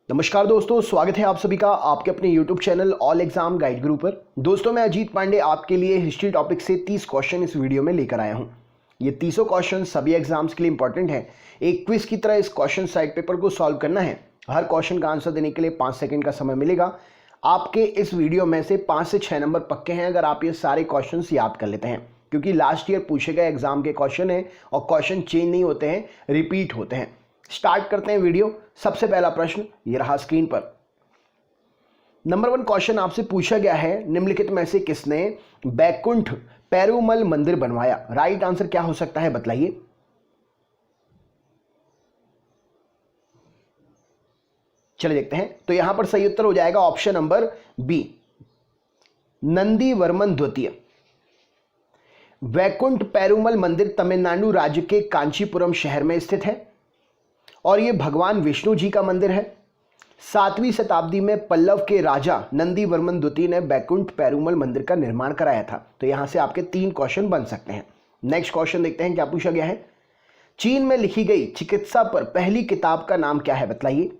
नमस्कार दोस्तों, स्वागत है आप सभी का आपके अपने YouTube channel all exam guide गुरु पर। दोस्तों, मैं अजीत पांडे आपके लिए हिस्ट्री टॉपिक से 30 क्वेश्चन इस वीडियो में लेकर आया हूं। ये 30 क्वेश्चन सभी एग्जाम्स के लिए इंपॉर्टेंट हैं। एक क्विज की तरह इस क्वेश्चन साइड पेपर को सॉल्व करना है। हर क्वेश्चन का आंसर देने के लिए 5 सेकेंड का समय मिलेगा। आपके इस वीडियो में से 5 से 6 नंबर पक्के हैं अगर आप ये सारे क्वेश्चन याद कर लेते हैं, क्योंकि लास्ट ईयर पूछे गए एग्जाम के क्वेश्चन है और क्वेश्चन चेंज नहीं होते हैं, रिपीट होते हैं। स्टार्ट करते हैं वीडियो। सबसे पहला प्रश्न ये रहा स्क्रीन पर। नंबर 1 क्वेश्चन आपसे पूछा गया है, निम्नलिखित में से किसने बैकुंठ पेरुमल मंदिर बनवाया? राइट आंसर क्या हो सकता है, बतलाइए। चलिए देखते हैं। तो यहां पर सही उत्तर हो जाएगा option number B, Nandi Varman द्वितीय। वैकुंठ पेरुमल मंदिर तमिलनाडु राज्य के कांचीपुरम शहर में स्थित है और यह भगवान विष्णु जी का मंदिर है। 7वीं शताब्दी में पल्लव के राजा नंदी वर्मन द्वितीय ने बैकुंठ पेरुमल मंदिर का निर्माण कराया था। तो यहां से आपके 3 क्वेश्चन बन सकते हैं। नेक्स्ट क्वेश्चन देखते हैं क्या पूछा गया है। चीन में लिखी गई चिकित्सा पर पहली किताब का नाम क्या है, बतलाइए।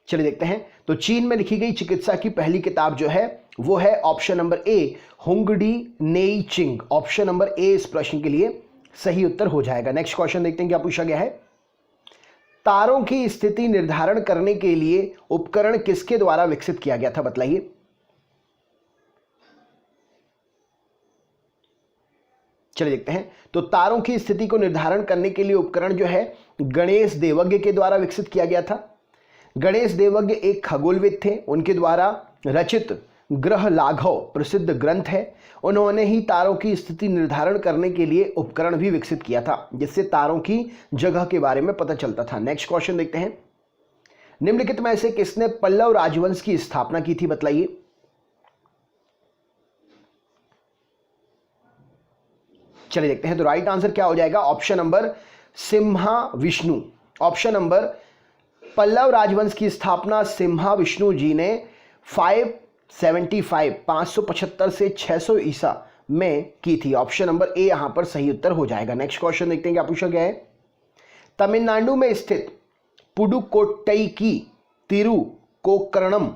चलिए देखते हैं। तो चीन में लिखी गई चिकित्सा की पहली किताब जो है वो है ऑप्शन नंबर ए, हुंगडी नेई चिंग। ऑप्शन नंबर ए इस प्रश्न के लिए सही उत्तर हो जाएगा। नेक्स्ट क्वेश्चन देखते हैं क्या पूछा गया है। तारों की स्थिति निर्धारण करने के लिए उपकरण किसके द्वारा विकसित किया गया था, बतलाइए। चलिए देखते हैं। तो तारों की स्थिति को निर्धारण करने के लिए उपकरण जो है गणेश देवज्ञ के द्वारा विकसित किया गया था। गणेश देवज्ञ एक खगोलविद थे। उनके द्वारा रचित ग्रह लाघव प्रसिद्ध ग्रंथ है। उन्होंने ही तारों की स्थिति निर्धारण करने के लिए उपकरण भी विकसित किया था, जिससे तारों की जगह के बारे में पता चलता था। नेक्स्ट क्वेश्चन देखते हैं। निम्नलिखित में से किसने पल्लव राजवंश की स्थापना की थी, बतलाइए। चलिए देखते हैं। तो राइट आंसर क्या हो जाएगा, option number Simha Vishnu. Option number Pallava राजवंश की स्थापना सिम्हा विष्णु जी ने 575 से 600 ईसा में की थी। ऑप्शन नंबर ए यहां पर सही उत्तर हो जाएगा। नेक्स्ट क्वेश्चन देखते हैं क्या पूछा गया है। तमिलनाडु में स्थित पुडुकोट्टई की तिरुकोकर्णम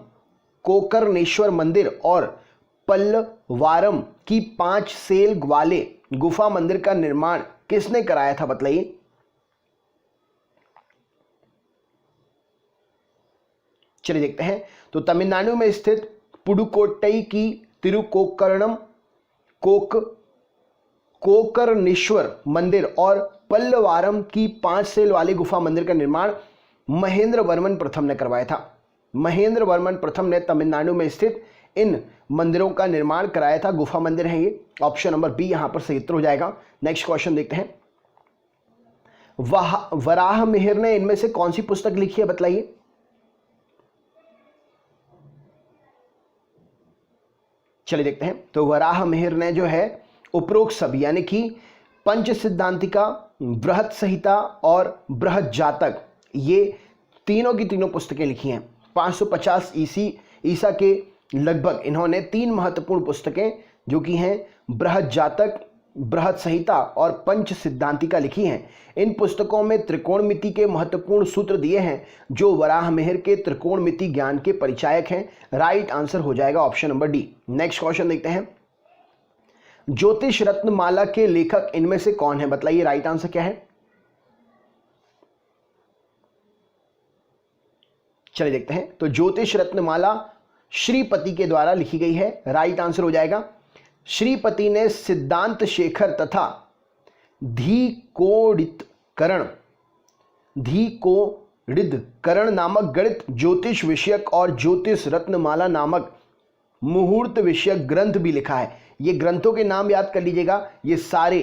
कोकर्णेश्वर मंदिर और पल्लवारम की 5 सेल वाले गुफा मंदिर का निर्माण किसने कराया था, बतलाइए। चलिए देखते हैं। तो तमिलनाडु में स्थित पुडुकोट्टई की तिरुकोकर्णम कोकर्णेश्वर मंदिर और पल्लवारम की 5 सेल वाली गुफा मंदिर का निर्माण महेंद्र वर्मन प्रथम ने करवाया था। महेंद्र वर्मन प्रथम ने तमिलनाडु में स्थित इन मंदिरों का निर्माण कराया था। गुफा मंदिर है ये। ऑप्शन नंबर बी यहां पर सही उत्तर हो जाएगा। नेक्स्ट क्वेश्चन देखते हैं। वराह मिहिर ने इनमें से कौन सी पुस्तक लिखी है, बतलाइए। चलिए देखते हैं। तो वराह मिहिर ने जो है उपरोक्त सभी यानी कि पंच सिद्धांतिका, बृहत संहिता और बृहत जातक, ये तीनों की तीनों पुस्तकें लिखी हैं। 550 ईसा के लगभग इन्होंने 3 महत्वपूर्ण पुस्तकें जो कि हैं बृहत जातक, बृहत संहिता और पंच सिद्धांतिका लिखी हैं। इन पुस्तकों में त्रिकोणमिति के महत्वपूर्ण सूत्र दिए हैं जो वराह मिहिर के त्रिकोणमिति ज्ञान के परिचायक हैं। राइट आंसर हो जाएगा option number D. Next question देखते हैं। ज्योतिष रत्नमाला के लेखक इनमें से कौन है, बतलाइए। राइट आंसर क्या है। चलिए देखते हैं। तो ज्योतिष रत्नमाला श्रीपति के द्वारा लिखी गई है। राइट आंसर हो जाएगा। श्रीपति ने सिद्धांत शेखर तथा धीकोडितकरण नामक गणित ज्योतिष विषयक और ज्योतिष रत्नमाला नामक मुहूर्त विषयक ग्रंथ भी लिखा है। ये ग्रंथों के नाम याद कर लीजिएगा। ये सारे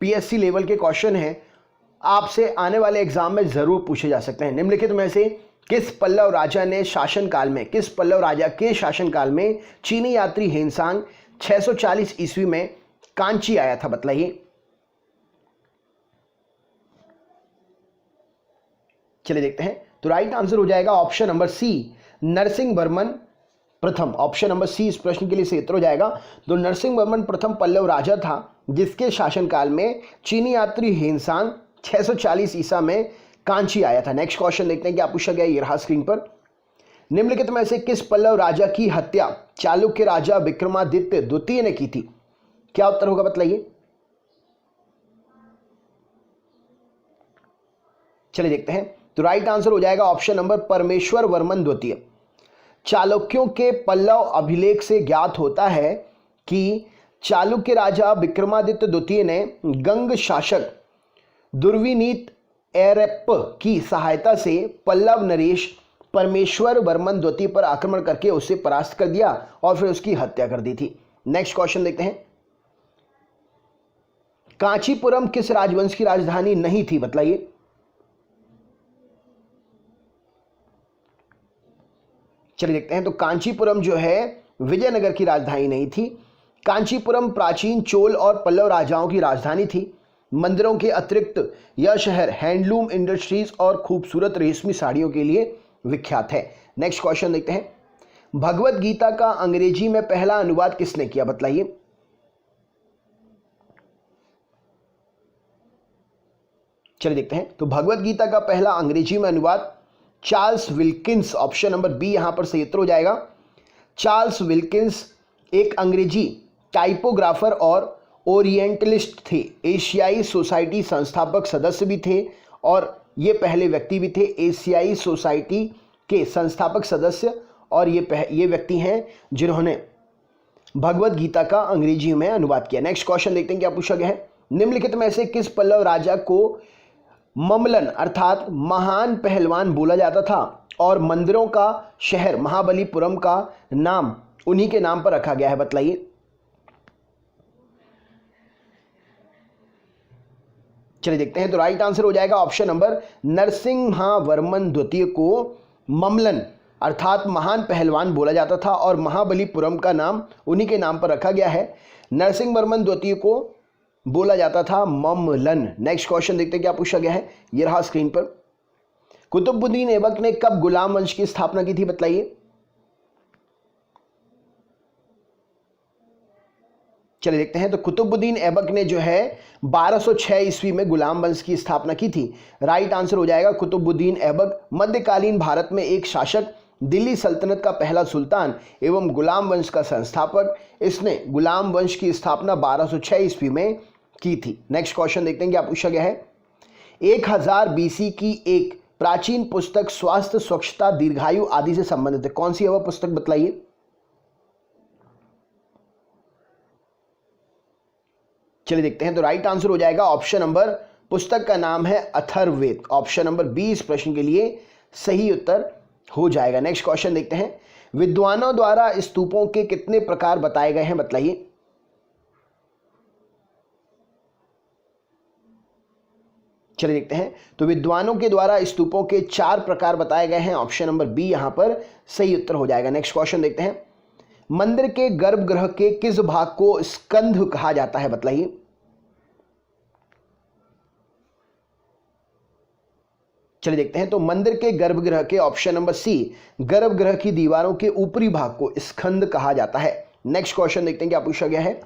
पीएससी लेवल के क्वेश्चन हैं, आपसे आने वाले एग्जाम में जरूर पूछे जा सकते हैं। निम्नलिखित में से किस पल्लव राजा के शासनकाल में चीनी यात्री हेनसांग 640 ईस्वी में कांची आया था, बतलाइए। चलिए देखते हैं। तो राइट आंसर हो जाएगा option number C, Narasimha Varman प्रथम। ऑप्शन नंबर सी इस प्रश्न के लिए सही उत्तर हो जाएगा। तो नरसिंह वर्मन प्रथम पल्लव राजा था जिसके शासनकाल में चीनी यात्री हेनसांग 640 ईसा में कांची आया था। नेक्स्ट क्वेश्चन देखते हैं, क्या पूछा गया ये रहा स्क्रीन पर। निम्नलिखित में से किस पल्लव राजा की हत्या चालुक्य राजा विक्रमादित्य द्वितीय ने की थी? क्या उत्तर होगा बतलाइए। चलिए देखते हैं, तो राइट आंसर हो जाएगा ऑप्शन नंबर परमेश्वर वर्मन द्वितीय। चालुक्यों के पल्लव अभिलेख से ज्ञात होता है कि चालुक्य राजा विक्रमादित्य द्वितीय ने गंग शासक दुर्विनीत एरेप्प की सहायता से पल्लव नरेश परमेश्वर वर्मन द्वितीय पर आक्रमण करके उसे परास्त कर दिया और फिर उसकी हत्या कर दी थी। नेक्स्ट क्वेश्चन देखते हैं, कांचीपुरम किस राजवंश की राजधानी नहीं थी बतलाइए। चलिए देखते हैं, तो कांचीपुरम जो है विजयनगर की राजधानी नहीं थी। कांचीपुरम प्राचीन चोल और पल्लव राजाओं की राजधानी थी। मंदिरों के अतिरिक्त यह शहर हैंडलूम इंडस्ट्रीज और खूबसूरत रेशमी साड़ियों के लिए विख्यात है। नेक्स्ट क्वेश्चन देखते हैं, भगवत गीता का अंग्रेजी में पहला अनुवाद किसने किया बतलाइए। चलिए देखते हैं, तो भगवत गीता का पहला अंग्रेजी में अनुवाद Charles Wilkins, option number B यहां पर सही उत्तर हो जाएगा। चार्ल्स विल्किंस एक अंग्रेजी टाइपोग्राफर और ओरिएंटलिस्ट थे। एशियाई सोसाइटी संस्थापक सदस्य भी थे और ये पहले व्यक्ति भी थे एशियाई सोसाइटी के संस्थापक सदस्य, और ये व्यक्ति हैं जिन्होंने भगवत गीता का अंग्रेजी में अनुवाद किया। नेक्स्ट क्वेश्चन देखते हैं, क्या पूछा गया है। निम्नलिखित में से किस पल्लव राजा को ममलन अर्थात महान पहलवान बोला जाता था और मंदिरों का शहर महाबलीपुरम का नाम उन्हीं के नाम पर रखा गया है बतलाइए। चलिए देखते हैं, तो राइट आंसर हो जाएगा ऑप्शन नंबर नरसिम्हावर्मन द्वितीय को ममलन अर्थात महान पहलवान बोला जाता था और महाबलीपुरम का नाम उन्हीं के नाम पर रखा गया है। नरसिंहवर्मन द्वितीय को बोला जाता था ममलन। नेक्स्ट क्वेश्चन देखते हैं, क्या पूछा गया है ये रहा स्क्रीन पर। कुतुबुद्दीन ऐबक ने कब गुलाम वंश की स्थापना की थी बतलाइए। चलिए देखते हैं, तो कुतुबुद्दीन ऐबक ने जो है 1206 ईस्वी में गुलाम वंश की स्थापना की थी। राइट आंसर हो जाएगा कुतुबुद्दीन ऐबक मध्यकालीन भारत में एक शासक, दिल्ली सल्तनत का पहला सुल्तान एवं गुलाम वंश का संस्थापक। इसने गुलाम वंश की स्थापना 1206 ईस्वी में की थी। नेक्स्ट क्वेश्चन देखते हैं, क्या पूछा गया है। 1000 बीसी की एक प्राचीन पुस्तक स्वास्थ्य, स्वच्छता, दीर्घायु आदि से संबंधित है। कौन सी है वह पुस्तक बतलाइए। चलिए देखते हैं, तो राइट आंसर हो जाएगा ऑप्शन नंबर, पुस्तक का नाम है अथर्ववेद। ऑप्शन नंबर 20 प्रश्न के लिए सही उत्तर हो जाएगा। नेक्स्ट क्वेश्चन देखते हैं, विद्वानों द्वारा स्तूपों के कितने प्रकार बताए गए हैं बतलाइए। चलिए देखते हैं, तो विद्वानों के द्वारा स्तूपों के 4 प्रकार बताए गए हैं। ऑप्शन नंबर बी यहां पर सही उत्तर हो जाएगा। नेक्स्ट क्वेश्चन देखते हैं, मंदिर के गर्भगृह के किस भाग को स्कंध कहा जाता है बतलाइए। चलिए देखते हैं, तो मंदिर के गर्भगृह के ऑप्शन नंबर सी गर्भगृह की दीवारों के ऊपरी भाग को स्कंध कहा जाता है। नेक्स्ट क्वेश्चन देखते हैं, क्या पूछा गया है।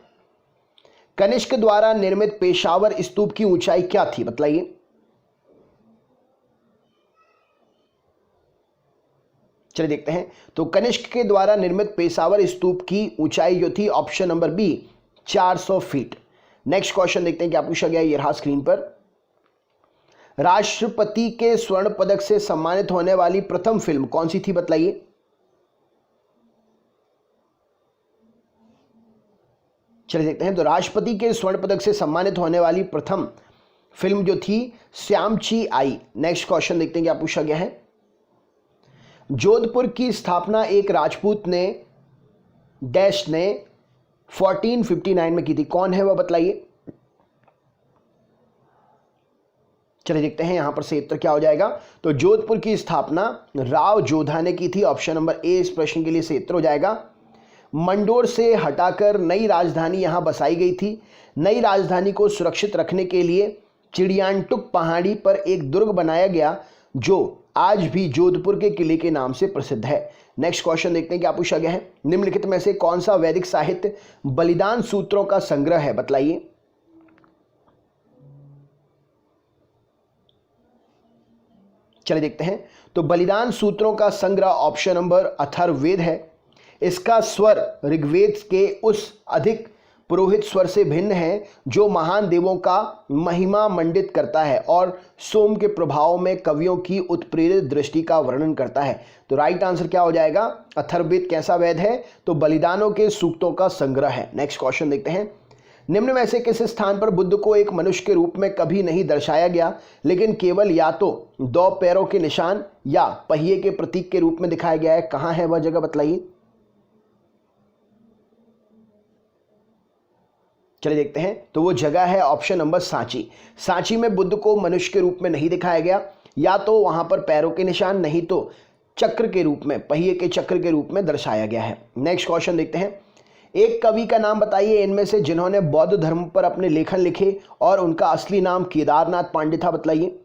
कनिष्क द्वारा निर्मित पेशावर स्तूप की ऊंचाई क्या थी बतलाइए। चलिए देखते हैं, तो कनिष्क के द्वारा निर्मित पेशावर स्तूप की ऊंचाई जो थी option number B 400 feet. Next question देखते हैं, क्या पूछा गया ये रहा स्क्रीन पर। राष्ट्रपति के स्वर्ण पदक से सम्मानित होने वाली प्रथम फिल्म कौन सी थी बतलाइए। चलिए देखते हैं, तो राष्ट्रपति के स्वर्ण पदक से सम्मानित होने वाली प्रथम फिल्म जो थी श्यामची आई। नेक्स्ट क्वेश्चन देखते हैं, क्या पूछा गया है। जोधपुर की स्थापना एक राजपूत ने डैश ने 1459 में की थी। कौन है वह बतलाइए। चलिए देखते हैं यहां पर सही उत्तर क्या हो जाएगा। तो जोधपुर की स्थापना राव जोधा ने की थी। ऑप्शन नंबर ए इस प्रश्न के लिए सही उत्तर हो जाएगा। मंडोर से हटाकर नई राजधानी यहां बसाई गई थी। नई राजधानी को सुरक्षित रखने के लिए चिड़ियांटुक पहाड़ी पर एक दुर्ग बनाया गया जो आज भी जोधपुर के किले के नाम से प्रसिद्ध है। नेक्स्ट क्वेश्चन देखते हैं, क्या पूछा गया है। निम्नलिखित में से कौन सा वैदिक साहित्य बलिदान सूत्रों का संग्रह है बतलाइए। चलिए देखते हैं। तो बलिदान सूत्रों का संग्रह ऑप्शन नंबर अथर्ववेद है। इसका स्वर ऋग्वेद के उस अधिक पुरोहित स्वर से भिन्न है जो महान देवों का महिमा मंडित करता है और सोम के प्रभाव में कवियों की उत्प्रेरित दृष्टि का वर्णन करता है। तो राइट आंसर क्या हो जाएगा? अथर्ववेद कैसा वेद है? तो बलिदानों के सूक्तों का संग्रह है। नेक्स्ट क्वेश्चन देखते हैं। निम्न में से किस स्थान पर बुद्ध को एक मनुष्य के रूप में कभी नहीं दर्शाया गया लेकिन केवल या तो 2 पैरों के निशान या पहिए के प्रतीक के रूप में दिखाया गया है? कहां है वह जगह बतलाइए। चलिए देखते हैं। तो वो जगह है ऑप्शन नंबर सांची। सांची में बुद्ध को मनुष्य के रूप में नहीं दिखाया गया, या तो वहां पर पैरों के निशान, नहीं तो चक्र के रूप में, पहिए के चक्र के रूप में दर्शाया गया है। नेक्स्ट क्वेश्चन देखते हैं। एक कवि का नाम बताइए इनमें से जिन्होंने बौद्ध धर्म पर अपने लेखन लिखे और उनका असली नाम केदारनाथ पांडे था, बतलाइए।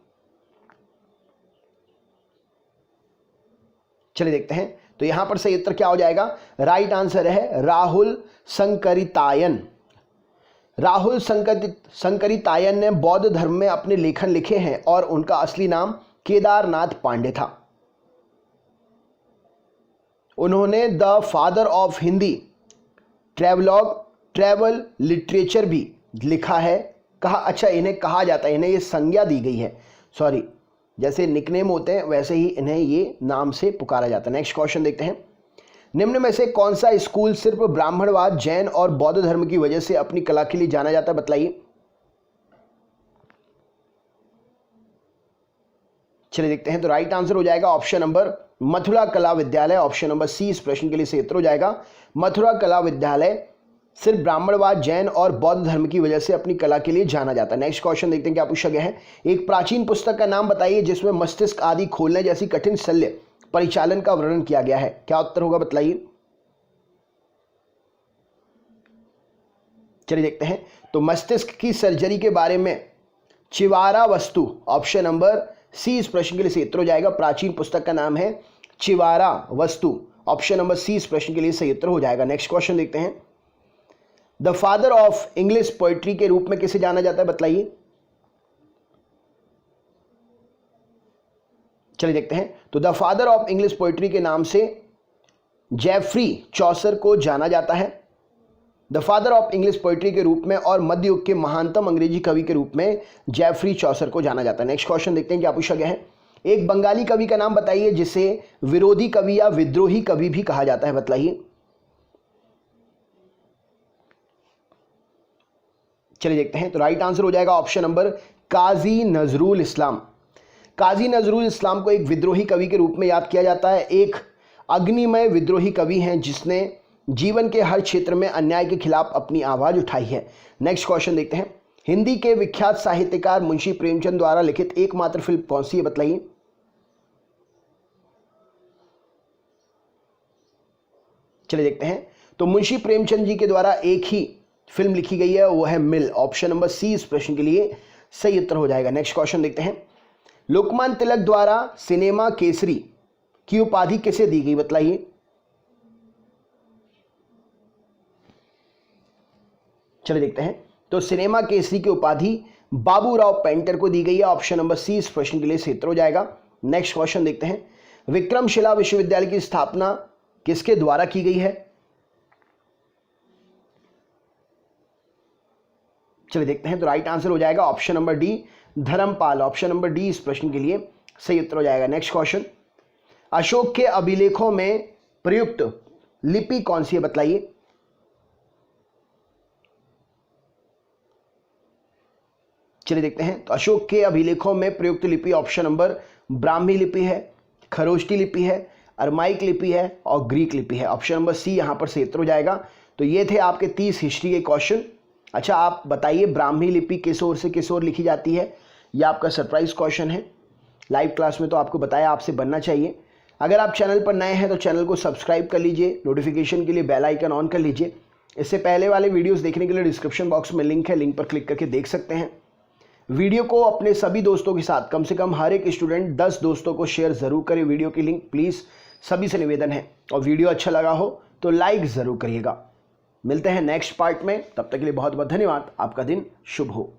चलिए देखते हैं। तो यहां पर सही उत्तर क्या हो जाएगा? राइट आंसर है राहुल संकरितायन। राहुल संकरितायन ने बौद्ध धर्म में अपने लेखन लिखे हैं और उनका असली नाम केदारनाथ पांडे था। उन्होंने the father of Hindi travel literature भी लिखा है। कहा, अच्छा इन्हें कहा जाता है, इन्हें ये संज्ञा दी गई है, सॉरी, जैसे निकनेम होते हैं वैसे ही इन्हें ये नाम से पुकारा जाता है। नेक्स्ट क्वेश्चन देखते हैं। निम्न में से कौन सा स्कूल सिर्फ ब्राह्मणवाद, जैन और बौद्ध धर्म की वजह से अपनी कला के लिए जाना जाता है, बतलाइए। चलिए देखते हैं। तो राइट आंसर हो जाएगा ऑप्शन नंबर मथुरा कला विद्यालय। ऑप्शन नंबर सी इस प्रश्न के लिए सही उत्तर हो जाएगा। मथुरा कला विद्यालय सिर्फ ब्राह्मणवाद, जैन और बौद्ध धर्म की वजह से अपनी कला के लिए जाना जाता है। नेक्स्ट क्वेश्चन देखते हैं क्या पूछा गया है। एक प्राचीन पुस्तक का नाम बताइए जिसमें मस्तिष्क आदि खोलने जैसी कठिन शल्य परिचालन का वर्णन किया गया है। क्या उत्तर होगा बतलाइए। चलिए देखते हैं। तो मस्तिष्क की सर्जरी के बारे में चिवारा वस्तु, ऑप्शन नंबर सी इस प्रश्न के लिए सही उत्तर हो जाएगा। प्राचीन पुस्तक का नाम है चिवारा वस्तु, ऑप्शन नंबर सी इस प्रश्न के लिए सही उत्तर हो जाएगा। नेक्स्ट क्वेश्चन देखते हैं। The father of English poetry के रूप में किसे जाना जाता है, बतलाइए। चलिए देखते हैं। तो the father of English poetry के नाम से जेफरी चौसर को जाना जाता है। The father of English poetry के रूप में और मध्य युग के महानतम अंग्रेजी कवि के रूप में जेफरी चौसर को जाना जाता है। नेक्स्ट क्वेश्चन देखते हैं क्या पूछा गया है। एक बंगाली कवि का नाम बताइए जिसे विरोधी कवि या विद्रोही कवि भी कहा जाता है, बतलाइए। चलिए देखते हैं। तो राइट आंसर हो जाएगा ऑप्शन नंबर काजी नजरुल इस्लाम। काजी नजरुल इस्लाम को एक विद्रोही कवि के रूप में याद किया जाता है। एक अग्निमय विद्रोही कवि हैं जिसने जीवन के हर क्षेत्र में अन्याय के खिलाफ अपनी आवाज उठाई है। नेक्स्ट क्वेश्चन देखते हैं। हिंदी के विख्यात साहित्यकार मुंशी प्रेमचंद द्वारा लिखित एकमात्र फिल्म कौन सी है, बताइए। चलिए देखते हैं। तो मुंशी प्रेमचंद जी के द्वारा एक ही फिल्म लिखी गई है, वो है मिल। ऑप्शन नंबर सी इस प्रश्न के लिए सही उत्तर हो जाएगा। नेक्स्ट क्वेश्चन देखते हैं। लोकमान्य तिलक द्वारा सिनेमा केसरी की उपाधि किसे दी गई, बतलाइए। चलिए देखते हैं। तो सिनेमा केसरी की उपाधि बाबूराव पेंटर को दी गई है। ऑप्शन नंबर सी इस प्रश्न के लिए सही उत्तर हो जाएगा। नेक्स्ट क्वेश्चन देखते हैं। विक्रमशिला विश्वविद्यालय की स्थापना किसके द्वारा की गई है। चलिए देखते हैं। तो राइट आंसर हो जाएगा option number D Dharmapal. Option number D इस प्रश्न के लिए सही उत्तर हो जाएगा। Next question. अशोक के अभिलेखों में प्रयुक्त लिपि कौन सी है, बतलाइए। चलिए देखते हैं। तो अशोक के अभिलेखों में प्रयुक्त लिपि ऑप्शन नंबर ब्राह्मी लिपि है, खरोष्टी लिपि है, अरमाइक लिपि है और ग्रीक लिपि है। ऑप्शन नंबर सी यहां पर सही उत्तर हो जाएगा। तो ये थे आपके 30 हिस्ट्री के क्वेश्चन। अच्छा आप बताइए ब्राह्मी लिपि किस ओर से किस ओर लिखी जाती है, यह आपका सरप्राइज क्वेश्चन है। लाइव क्लास में तो आपको बताया आपसे बनना चाहिए। अगर आप चैनल पर नए हैं तो चैनल को सब्सक्राइब कर लीजिए, नोटिफिकेशन के लिए बेल आइकन ऑन कर लीजिए। इससे पहले वाले वीडियोस देखने के लिए डिस्क्रिप्शन बॉक्स में लिंक है, लिंक पर क्लिक करके देख सकते हैं। वीडियो को अपने सभी दोस्तों के साथ, कम से कम हर एक स्टूडेंट 10 दोस्तों को शेयर जरूर करें। वीडियो की लिंक प्लीज़ सभी से निवेदन है। और वीडियो अच्छा लगा हो तो लाइक ज़रूर करिएगा। मिलते हैं नेक्स्ट पार्ट में, तब तक के लिए बहुत बहुत धन्यवाद। आपका दिन शुभ हो।